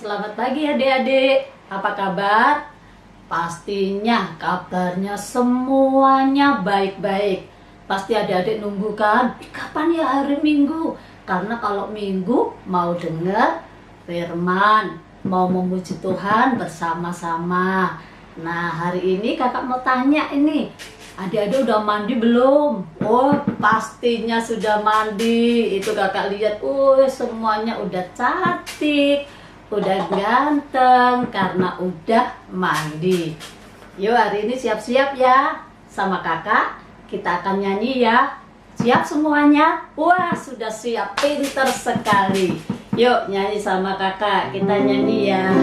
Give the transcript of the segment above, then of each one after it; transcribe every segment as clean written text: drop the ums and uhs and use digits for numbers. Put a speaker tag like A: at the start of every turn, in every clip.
A: Selamat pagi adik-adik. Apa kabar? Pastinya kabarnya semuanya baik-baik. Pasti adik-adik nunggu kan? Kapan ya hari Minggu? Karena kalau Minggu mau dengar firman, mau memuji Tuhan bersama-sama. Nah, hari ini kakak mau tanya ini. Adik-adik udah mandi belum? Oh, pastinya sudah mandi. Itu kakak lihat, semuanya udah cantik, udah ganteng karena udah mandi. Yuk, hari ini siap-siap ya. Sama kakak, kita akan nyanyi ya. Siap semuanya? Wah, sudah siap, pinter sekali. Yuk, nyanyi sama kakak. Kita nyanyi ya.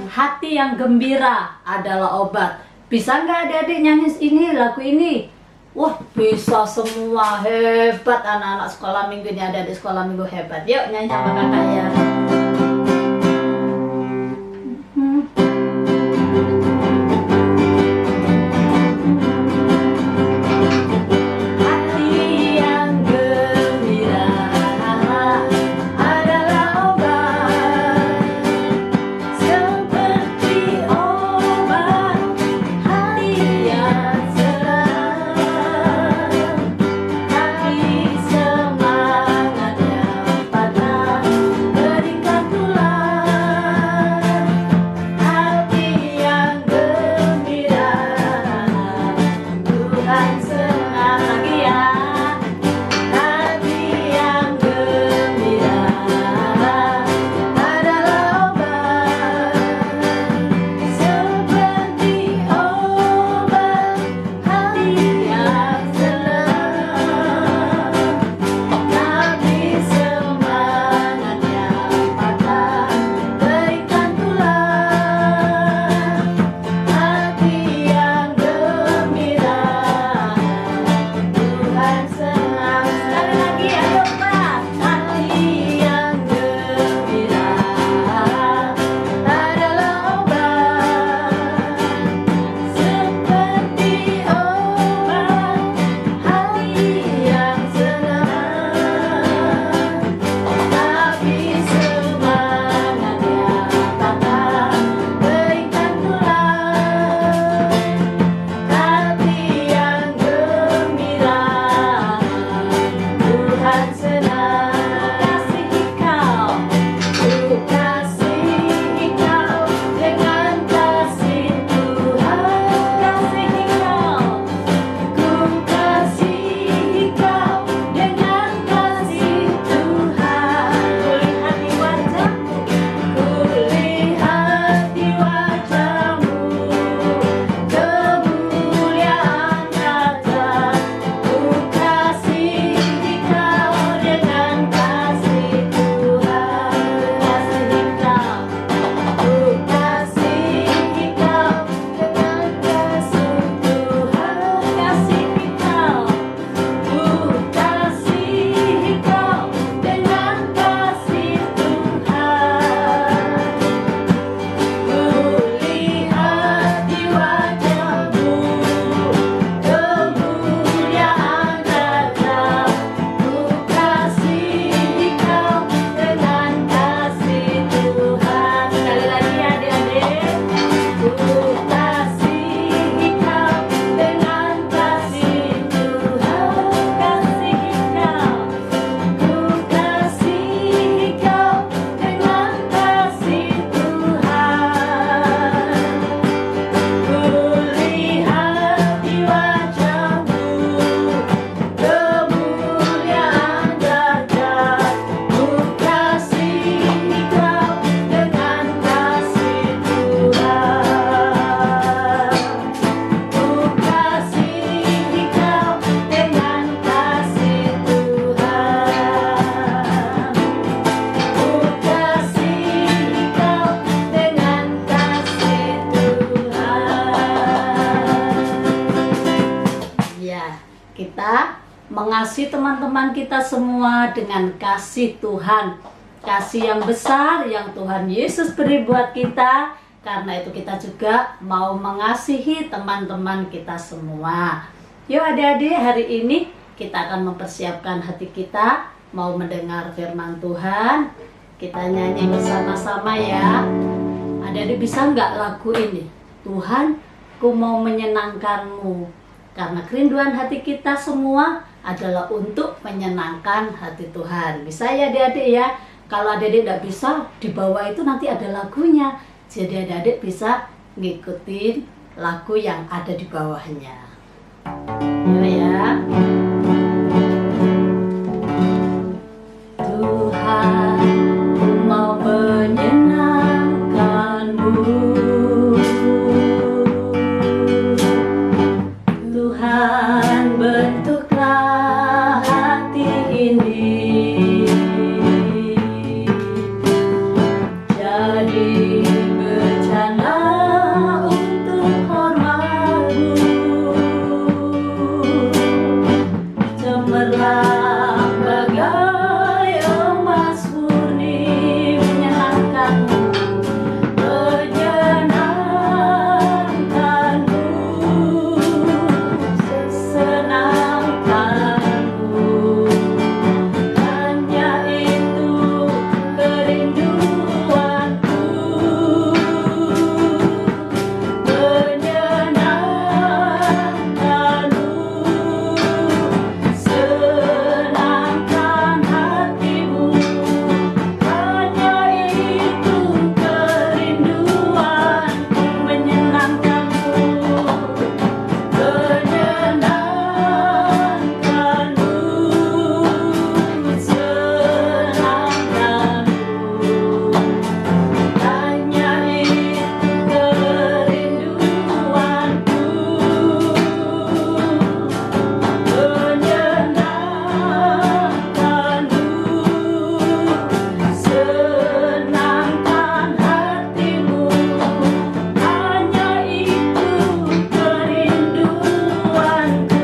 A: Hati yang gembira adalah obat. Bisa nggak adik-adik nyanyi ini, lagu ini? Wah, bisa semua. Hebat anak-anak sekolah minggu ini, adik-adik sekolah minggu hebat. Yuk, nyanyi sama kakak ya. Kita mengasihi teman-teman kita semua dengan kasih Tuhan, kasih yang besar yang Tuhan Yesus beri buat kita. Karena itu kita juga mau mengasihi teman-teman kita semua. Yuk adik-adik, hari ini kita akan mempersiapkan hati kita mau mendengar firman Tuhan. kita nyanyi bersama-sama ya. Adik-adik bisa nggak lagu ini? Tuhan, ku mau menyenangkanmu. Karena kerinduan hati kita semua adalah untuk menyenangkan hati Tuhan. Bisa ya adik-adik ya? Kalau adik-adik nggak bisa, di bawah itu nanti ada lagunya. Jadi adik-adik bisa ngikutin lagu yang ada di bawahnya. Yuk ya. Tuhan, ku mau menyenangkanmu. Tuhan, bentuklah hati ini jadi bencana untuk hormat-Mu. Cemerlang bagai emas murni, menyenangkan-Mu, menyenangkan-Mu, sesenangkan-Mu. Hanya itu kerinduanku, menyenangkan-Mu, senangkan hatimu. Hanya itu kerinduanku, menyenangkan-Mu, menyenangkan-Mu, senangkan-Mu. Hanya itu kerinduanku, menyenangkan-Mu, senangkan hatimu. Hanya itu kerinduanku.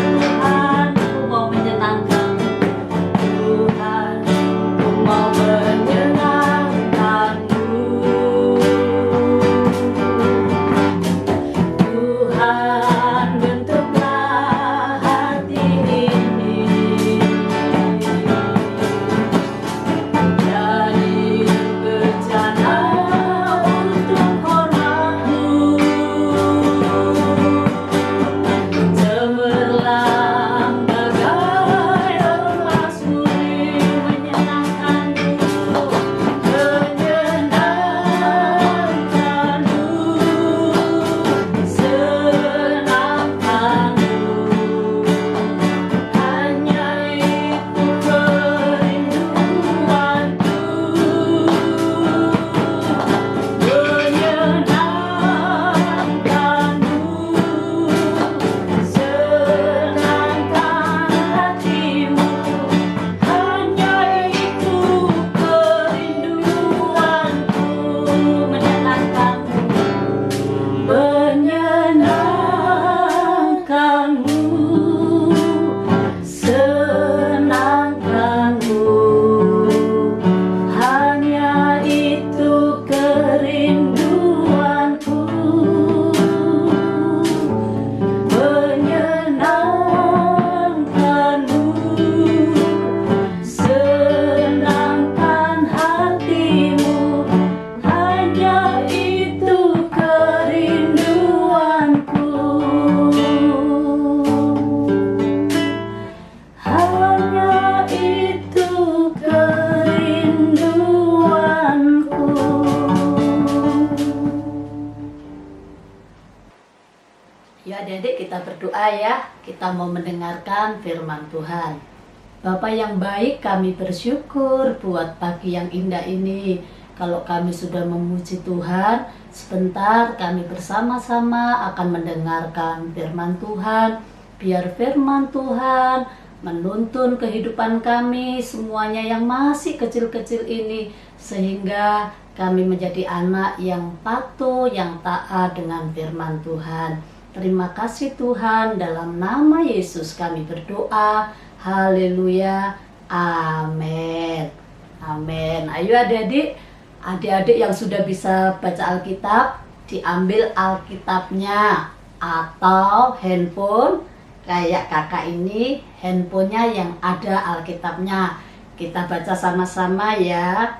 A: Tuhan, ku mau menyenangkan-Mu. Tuhan, ku mau menyenangkan-Mu. Tuhan, bentuklah hati ini jadi bencana untuk hormat-Mu. Cemerlang bagai emas murni, menyenangkan-Mu, menyenangkan-Mu, senangkan-Mu. Hanya itu kerinduanku, menyenangkan-Mu, senangkan hatimu. Hanya itu kerinduanku, menyenangkan-Mu, menyenangkan-Mu, senangkan-Mu. Hanya itu kerinduanku, menyenangkan-Mu, senangkan hatimu. Hanya itu kerinduanku, hanya itu kerinduanku. Ya adik-adik, kita berdoa ya. Kita mau mendengarkan firman Tuhan. Bapa yang baik, kami bersyukur buat pagi yang indah ini. Kalau kami sudah memuji Tuhan, sebentar kami bersama-sama akan mendengarkan firman Tuhan. Biar firman Tuhan menuntun kehidupan kami semuanya yang masih kecil-kecil ini, sehingga kami menjadi anak yang patuh, yang taat dengan firman Tuhan. Terima kasih Tuhan, dalam nama Yesus kami berdoa. Haleluya. Amin. Amin. Ayo adik-adik, adik-adik yang sudah bisa baca Alkitab, diambil Alkitabnya atau handphone kayak kakak ini, handphonenya yang ada Alkitabnya. Kita baca sama-sama ya.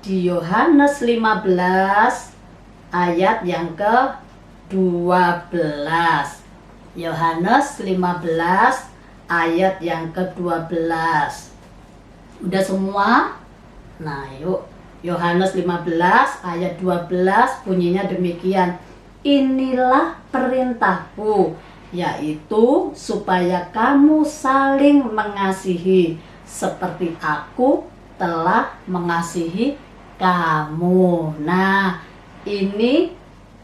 A: Di Yohanes 15 ayat yang ke-12. Yohanes 15 ayat yang ke-12. Udah semua? Nah, yuk. Yohanes 15 ayat 12 bunyinya demikian. Inilah perintahku, yaitu supaya kamu saling mengasihi seperti aku telah mengasihi kamu. Nah, ini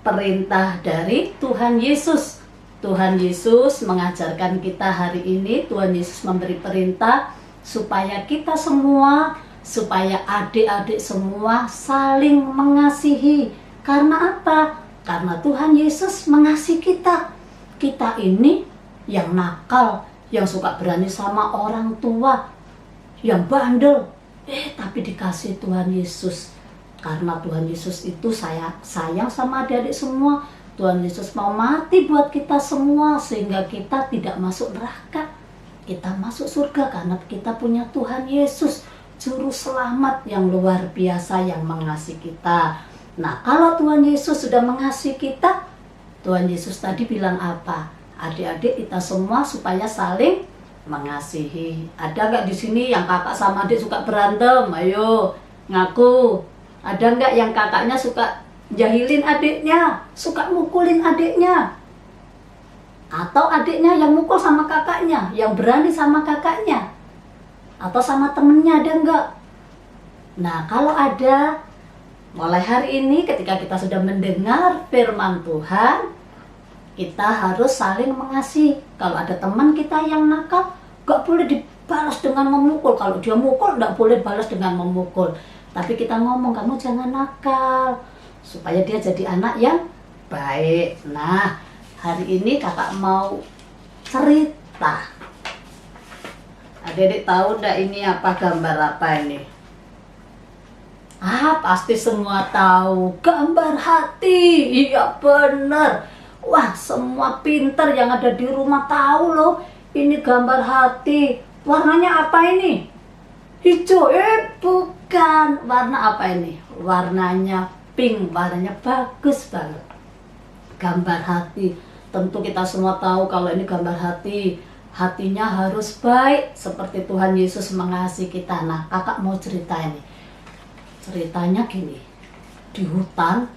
A: perintah dari Tuhan Yesus. Tuhan Yesus mengajarkan kita hari ini, Tuhan Yesus memberi perintah supaya kita semua, supaya adik-adik semua saling mengasihi. Karena apa? Karena Tuhan Yesus mengasihi kita. Kita ini yang nakal, yang suka berani sama orang tua, yang bandel, tapi dikasih Tuhan Yesus. Karena Tuhan Yesus itu sayang sama adik-adik semua. Tuhan Yesus mau mati buat kita semua sehingga kita tidak masuk neraka. Kita masuk surga karena kita punya Tuhan Yesus, juru selamat yang luar biasa yang mengasihi kita. Nah, kalau Tuhan Yesus sudah mengasihi kita, Tuhan Yesus tadi bilang apa? Adik-adik kita semua supaya saling mengasihi. Ada nggak di sini yang kakak sama adik suka berantem? Ayo ngaku. Ada nggak yang kakaknya suka jahilin adiknya, suka mukulin adiknya? Atau adiknya yang mukul sama kakaknya, yang berani sama kakaknya? Atau sama temennya, ada nggak? Nah, kalau ada, mulai hari ini ketika kita sudah mendengar firman Tuhan, kita harus saling mengasihi. Kalau ada teman kita yang nakal, gak boleh dibalas dengan memukul. Kalau dia mukul, gak boleh balas dengan memukul. Tapi kita ngomong, kamu jangan nakal, supaya dia jadi anak yang baik. Nah, hari ini kakak mau cerita. Adik-adik tahu ndak ini apa, gambar apa ini? Pasti semua tahu, gambar hati. Iya bener. Wah, semua pinter yang ada di rumah tahu loh. Ini gambar hati. Warnanya apa ini? Hijau. Bukan. Warna apa ini? Warnanya pink. Warnanya bagus banget. Gambar hati. Tentu kita semua tahu kalau ini gambar hati. Hatinya harus baik seperti Tuhan Yesus mengasihi kita. Nah, kakak mau cerita ini. Ceritanya gini. Di hutan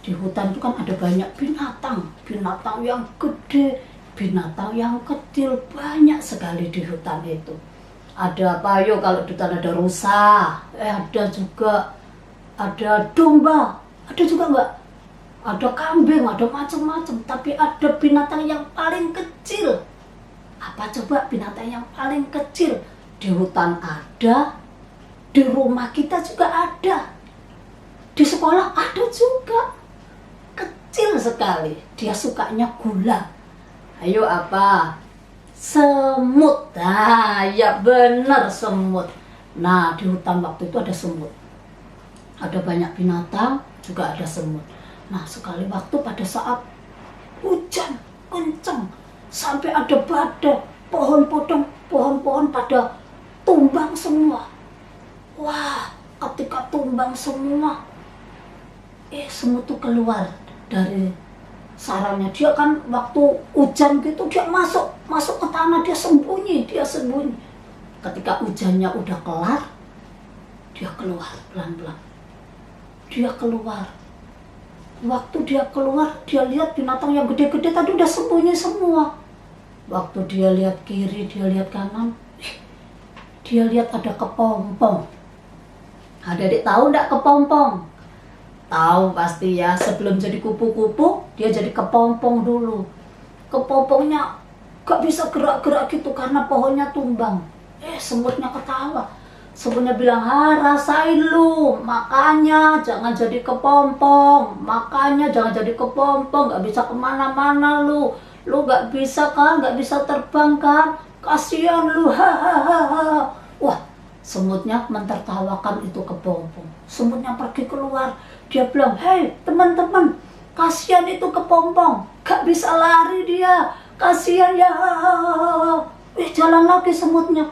A: itu kan ada banyak binatang yang gede, binatang yang kecil, banyak sekali di hutan itu. Ada apa yo, kalau di hutan ada rusa, ada juga ada domba, ada juga enggak, ada kambing, ada macam-macam. Tapi ada binatang yang paling kecil. Apa coba binatang yang paling kecil? Di hutan ada, di rumah kita juga ada, di sekolah ada juga. Kecil sekali, dia sukanya gula. Ayo apa? Semut. Nah, ya benar, semut. Nah, di hutan waktu itu ada semut. Ada banyak binatang, juga ada semut. Nah, sekali waktu pada saat hujan kencang, sampai ada badai, pohon-pohon pada tumbang semua. Wah, ketika tumbang semua, semut itu keluar dari sarangnya. Dia kan waktu hujan gitu dia masuk ke tanah, dia sembunyi. Ketika hujannya udah kelar, dia keluar pelan-pelan. Dia keluar. Waktu dia keluar, dia lihat binatang yang gede-gede tadi udah sembunyi semua. Waktu dia lihat kiri, dia lihat kanan, dia lihat ada kepompong. Adik-adik tahu enggak kepompong? Tahu pasti ya, sebelum jadi kupu-kupu, dia jadi kepompong dulu. Kepompongnya gak bisa gerak-gerak gitu karena pohonnya tumbang. Semutnya ketawa. Semutnya bilang, rasain lu, makanya jangan jadi kepompong. Makanya jangan jadi kepompong, gak bisa kemana-mana lu. Lu gak bisa kan, gak bisa terbang kan. Kasihan lu, hahaha. Wah, semutnya mentertawakan itu kepompong. Semutnya pergi keluar. Dia bilang, hei teman-teman, kasihan itu kepompong, gak bisa lari dia, kasihan ya. Jalan lagi semutnya.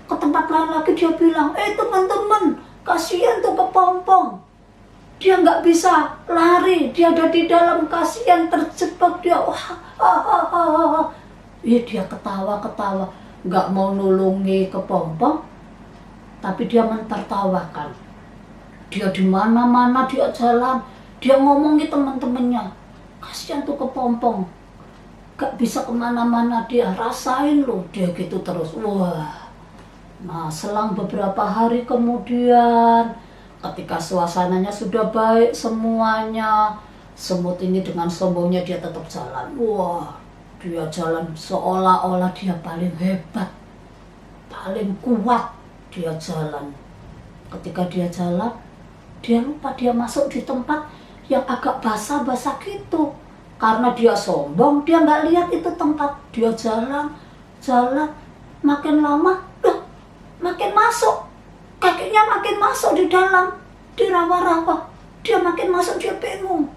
A: Ke tempat lain lagi dia bilang, teman-teman, kasihan tuh kepompong. Dia nggak bisa lari, dia ada di dalam, kasihan terjebak dia. Dia ketawa-ketawa, nggak mau nulungi kepompong, tapi dia mentertawakan. Dia di mana-mana dia jalan, dia ngomongi teman-temannya, kasihan tuh kepompong, gak bisa kemana-mana, dia rasain loh, dia gitu terus. Wah, nah selang beberapa hari kemudian, ketika suasananya sudah baik semuanya, semut ini dengan sombongnya dia tetap jalan. Wah, dia jalan seolah-olah dia paling hebat, paling kuat. Dia jalan. Ketika dia jalan, dia lupa dia masuk di tempat yang agak basah-basah gitu. Karena dia sombong, dia nggak lihat itu tempat. Dia jalan, makin lama, makin masuk. Kakinya makin masuk di dalam, di rawa-rawa. Dia makin masuk, dia bingung.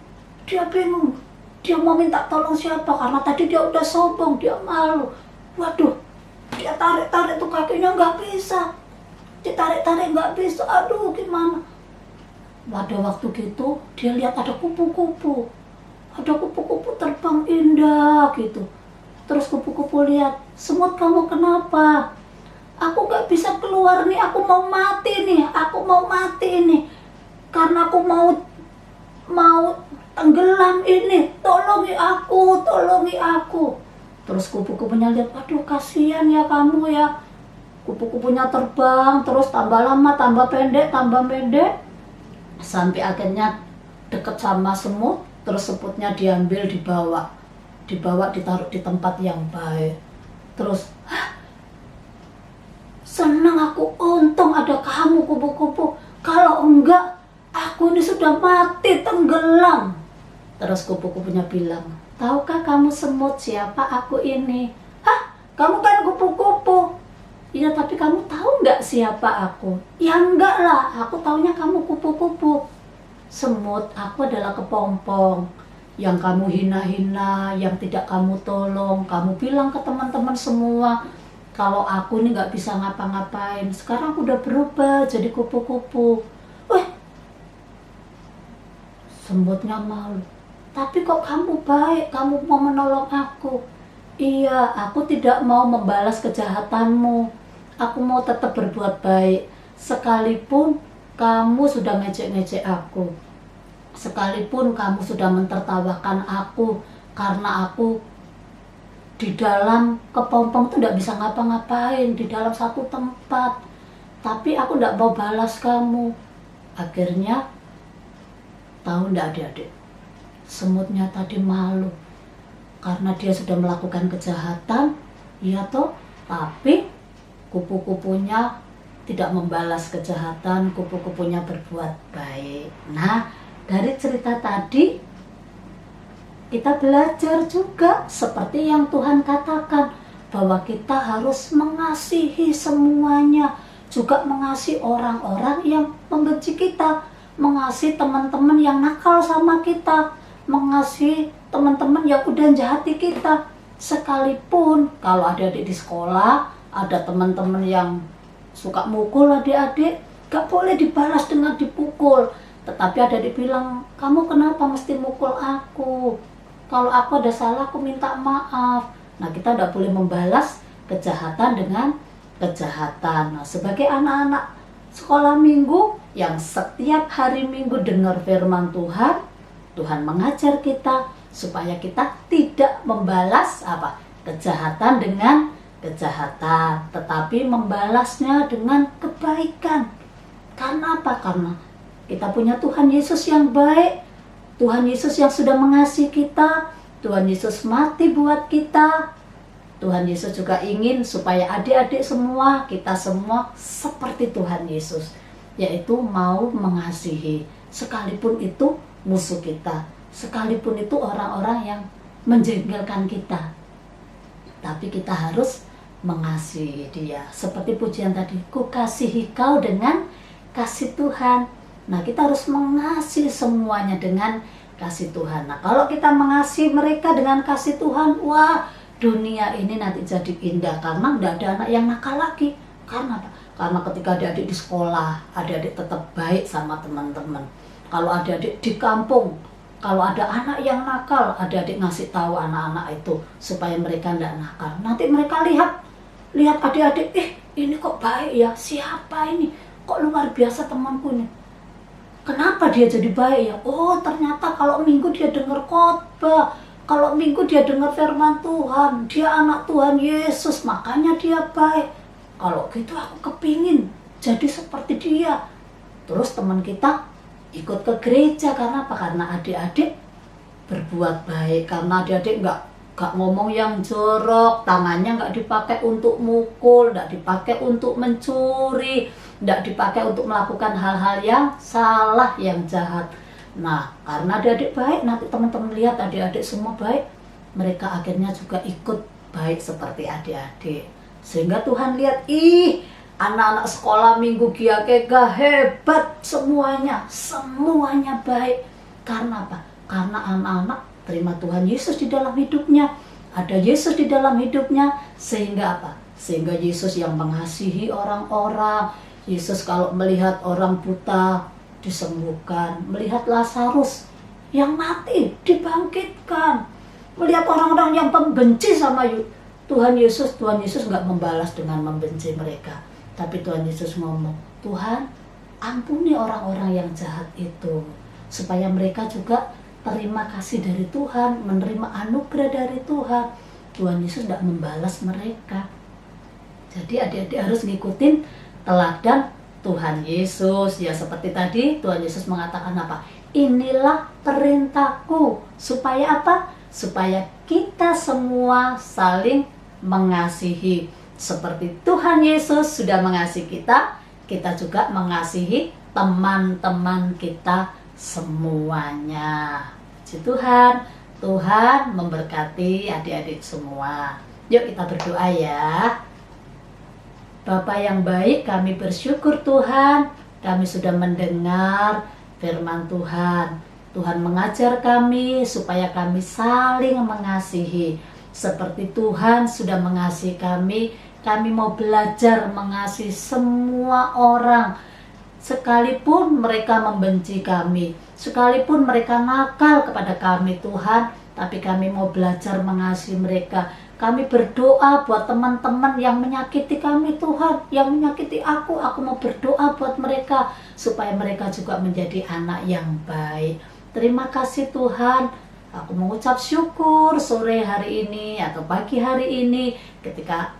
A: Dia mau minta tolong siapa, karena tadi dia udah sombong, dia malu. Waduh, dia tarik-tarik tuh kakinya nggak bisa. Ditarik-tarik nggak bisa, aduh gimana. Pada waktu gitu, dia lihat ada kupu-kupu. Ada kupu-kupu terbang indah gitu. Terus kupu-kupu lihat, semut kamu kenapa? Aku nggak bisa keluar nih, aku mau mati nih. Karena aku mau tenggelam ini, tolongi aku. Terus kupu-kupunya lihat, aduh kasihan ya kamu ya. Kupu-kupunya terbang, terus tambah lama, tambah pendek, sampai akhirnya deket sama semut. Terus semutnya diambil, dibawa, ditaruh di tempat yang baik. Terus, senang aku, untung ada kamu kupu-kupu. Kalau enggak, aku ini sudah mati, tenggelam. Terus kupu-kupunya bilang, tahukah kamu semut siapa aku ini? Kamu kan kupu-kupu. Iya, tapi kamu tahu nggak siapa aku? Ya enggak lah, aku taunya kamu kupu-kupu. Semut, aku adalah kepompong yang kamu hina-hina, yang tidak kamu tolong. Kamu bilang ke teman-teman semua kalau aku ini nggak bisa ngapa-ngapain. Sekarang aku udah berubah jadi kupu-kupu. Semutnya malu. Tapi kok kamu baik, kamu mau menolong aku. Iya, aku tidak mau membalas kejahatanmu. Aku mau tetap berbuat baik, sekalipun kamu sudah ngejek-ngejek aku, sekalipun kamu sudah mentertawakan aku, karena aku di dalam kepompong itu tidak bisa ngapa-ngapain, di dalam satu tempat. Tapi aku tidak mau balas kamu. Akhirnya, tahu enggak adik-adik? Semutnya tadi malu, karena dia sudah melakukan kejahatan, iya toh, tapi kupu-kupunya tidak membalas kejahatan, kupu-kupunya berbuat baik. Nah, dari cerita tadi kita belajar juga seperti yang Tuhan katakan, bahwa kita harus mengasihi semuanya, juga mengasihi orang-orang yang membenci kita, mengasihi teman-teman yang nakal sama kita, mengasihi teman-teman yang udah jahati kita. Sekalipun kalau adik-adik di sekolah ada teman-teman yang suka mukul adik-adik, gak boleh dibalas dengan dipukul. Tetapi adik-adik bilang, kamu kenapa mesti mukul aku? Kalau aku ada salah, aku minta maaf. Nah, kita gak boleh membalas kejahatan dengan kejahatan. Nah, sebagai anak-anak sekolah minggu yang setiap hari Minggu dengar firman Tuhan, Tuhan mengajar kita supaya kita tidak membalas kejahatan dengan kejahatan, tetapi membalasnya dengan kebaikan. Karena apa? Karena kita punya Tuhan Yesus yang baik, Tuhan Yesus yang sudah mengasihi kita, Tuhan Yesus mati buat kita. Tuhan Yesus juga ingin supaya adik-adik semua, kita semua seperti Tuhan Yesus, yaitu mau mengasihi, sekalipun itu musuh kita, sekalipun itu orang-orang yang menjengkelkan kita, tapi kita harus mengasihi dia. Seperti pujian tadi, ku kasihi kau dengan kasih Tuhan. Nah, kita harus mengasihi semuanya dengan kasih Tuhan. Nah, kalau kita mengasihi mereka dengan kasih Tuhan, wah, dunia ini nanti jadi indah karena nggak ada anak yang nakal lagi. Karena apa? Karena ketika adik-adik di sekolah, adik-adik tetap baik sama teman-teman. Kalau adik-adik di kampung, kalau ada anak yang nakal, adik-adik ngasih tahu anak-anak itu supaya mereka nggak nakal. Nanti mereka lihat adik-adik, ini kok baik ya, siapa ini? Kok luar biasa temanku ini. Kenapa dia jadi baik ya? Oh, ternyata kalau minggu dia dengar khotbah, kalau minggu dia dengar firman Tuhan, dia anak Tuhan Yesus, makanya dia baik. Kalau gitu aku kepingin jadi seperti dia. Terus teman kita ikut ke gereja karena apa? Karena adik-adik berbuat baik, karena adik-adik nggak ngomong yang jorok, tangannya nggak dipakai untuk mukul, nggak dipakai untuk mencuri, nggak dipakai untuk melakukan hal-hal yang salah, yang jahat. Nah, karena adik-adik baik, nanti teman-teman lihat adik-adik semua baik, mereka akhirnya juga ikut baik seperti adik-adik. Sehingga Tuhan lihat, anak-anak sekolah minggu Giakega hebat semuanya baik. Karena apa? Karena anak-anak terima Tuhan Yesus di dalam hidupnya. Ada Yesus di dalam hidupnya, sehingga apa? Sehingga Yesus yang mengasihi orang-orang. Yesus kalau melihat orang buta disembuhkan, melihat Lazarus yang mati dibangkitkan, melihat orang-orang yang pembenci sama Tuhan Yesus nggak membalas dengan membenci mereka. Tapi Tuhan Yesus ngomong, Tuhan ampuni orang-orang yang jahat itu, supaya mereka juga terima kasih dari Tuhan, menerima anugerah dari Tuhan. Tuhan Yesus tidak membalas mereka. Jadi adik-adik harus ngikutin teladan Tuhan Yesus. Ya seperti tadi Tuhan Yesus mengatakan apa? Inilah perintahku. Supaya apa? Supaya kita semua saling mengasihi. Seperti Tuhan Yesus sudah mengasihi kita, kita juga mengasihi teman-teman kita semuanya. Puji Tuhan, Tuhan memberkati adik-adik semua. Yuk kita berdoa ya. Bapa yang baik, kami bersyukur Tuhan, kami sudah mendengar firman Tuhan. Tuhan mengajar kami supaya kami saling mengasihi. Seperti Tuhan sudah mengasihi kami mau belajar mengasihi semua orang. Sekalipun mereka membenci kami, sekalipun mereka nakal kepada kami Tuhan, tapi kami mau belajar mengasihi mereka. Kami berdoa buat teman-teman yang menyakiti kami Tuhan, yang menyakiti aku mau berdoa buat mereka, supaya mereka juga menjadi anak yang baik. Terima kasih Tuhan, aku mengucap syukur sore hari ini atau pagi hari ini, ketika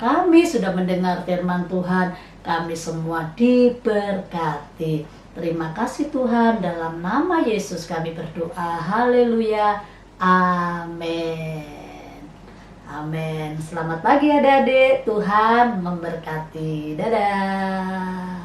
A: kami sudah mendengar firman Tuhan, kami semua diberkati. Terima kasih Tuhan, dalam nama Yesus kami berdoa. Haleluya. Amin. Amin. Selamat pagi adik-adik. Tuhan memberkati. Dadah.